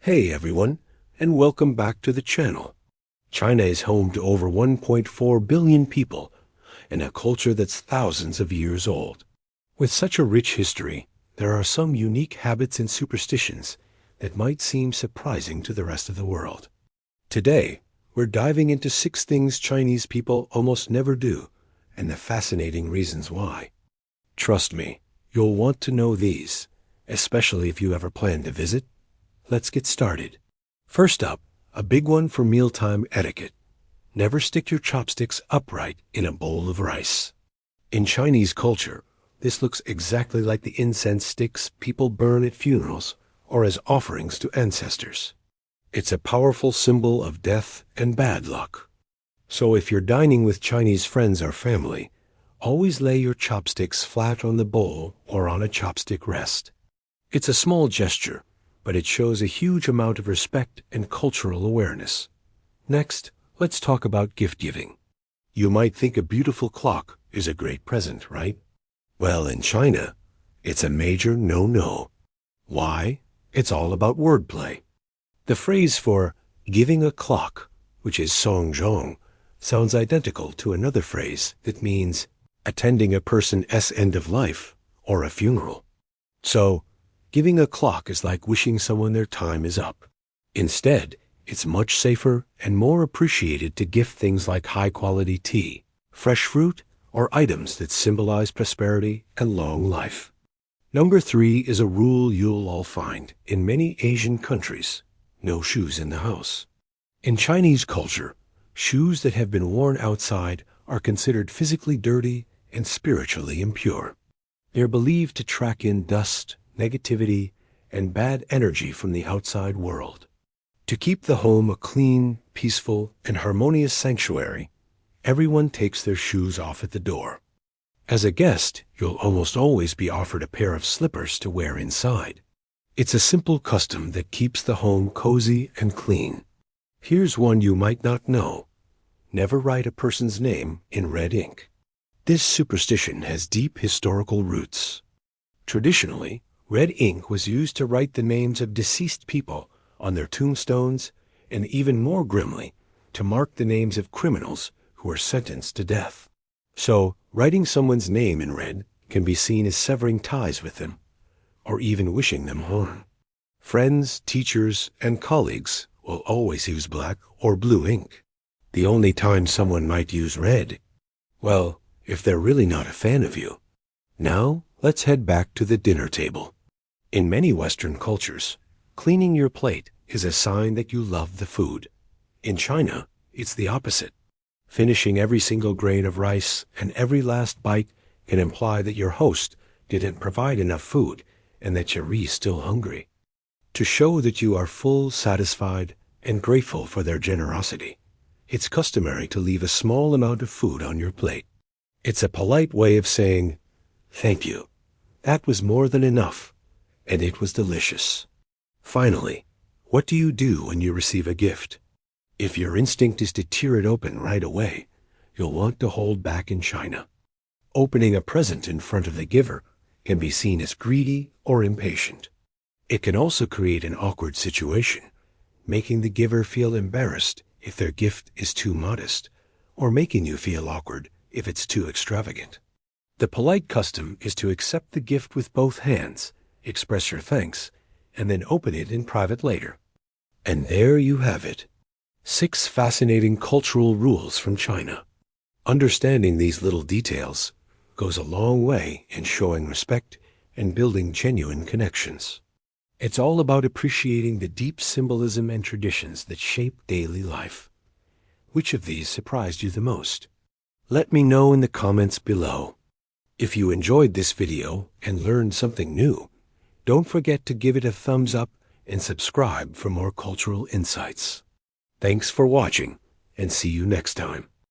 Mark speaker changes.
Speaker 1: Hey everyone, and welcome back to the channel. China is home to over 1.4 billion people and a culture that's thousands of years old. With such a rich history, there are some unique habits and superstitions that might seem surprising to the rest of the world. Today, we're diving into 6 things Chinese people almost never do and the fascinating reasons why. Trust me, you'll want to know these, especially if you ever plan to visit. Let's get started. First up, a big one for mealtime etiquette. Never stick your chopsticks upright in a bowl of rice. In Chinese culture, this looks exactly like the incense sticks people burn at funerals or as offerings to ancestors. It's a powerful symbol of death and bad luck. So if you're dining with Chinese friends or family, always lay your chopsticks flat on the bowl or on a chopstick rest. It's a small gesture, but it shows a huge amount of respect and cultural awareness. Next, let's talk about gift giving. You might think a beautiful clock is a great present, right? Well, in China, it's a major no-no. Why? It's all about wordplay. The phrase for giving a clock, which is songjong, sounds identical to another phrase that means attending a person's end of life or a funeral. So, giving a clock is like wishing someone their time is up. Instead, it's much safer and more appreciated to gift things like high-quality tea, fresh fruit, or items that symbolize prosperity and long life. Number 3 is a rule you'll all find in many Asian countries: no shoes in the house. In Chinese culture, shoes that have been worn outside are considered physically dirty and spiritually impure. They're believed to track in dust, negativity, and bad energy from the outside world. To keep the home a clean, peaceful, and harmonious sanctuary, everyone takes their shoes off at the door. As a guest, you'll almost always be offered a pair of slippers to wear inside. It's a simple custom that keeps the home cozy and clean. Here's one you might not know. Never write a person's name in red ink. This superstition has deep historical roots. Traditionally, red ink was used to write the names of deceased people on their tombstones, and even more grimly, to mark the names of criminals who were sentenced to death. So, writing someone's name in red can be seen as severing ties with them, or even wishing them harm. Friends, teachers, and colleagues will always use black or blue ink. The only time someone might use red, well, if they're really not a fan of you. Now, let's head back to the dinner table. In many Western cultures, cleaning your plate is a sign that you love the food. In China, it's the opposite. Finishing every single grain of rice and every last bite can imply that your host didn't provide enough food and that you're still hungry. To show that you are full, satisfied, and grateful for their generosity, it's customary to leave a small amount of food on your plate. It's a polite way of saying, "Thank you. That was more than enough, and it was delicious." Finally, what do you do when you receive a gift? If your instinct is to tear it open right away, you'll want to hold back in China. Opening a present in front of the giver can be seen as greedy or impatient. It can also create an awkward situation, making the giver feel embarrassed if their gift is too modest, or making you feel awkward if it's too extravagant. The polite custom is to accept the gift with both hands, express your thanks, and then open it in private later. And there you have it. 6 fascinating cultural rules from China. Understanding these little details goes a long way in showing respect and building genuine connections. It's all about appreciating the deep symbolism and traditions that shape daily life. Which of these surprised you the most? Let me know in the comments below. If you enjoyed this video and learned something new, don't forget to give it a thumbs up and subscribe for more cultural insights. Thanks for watching, and see you next time.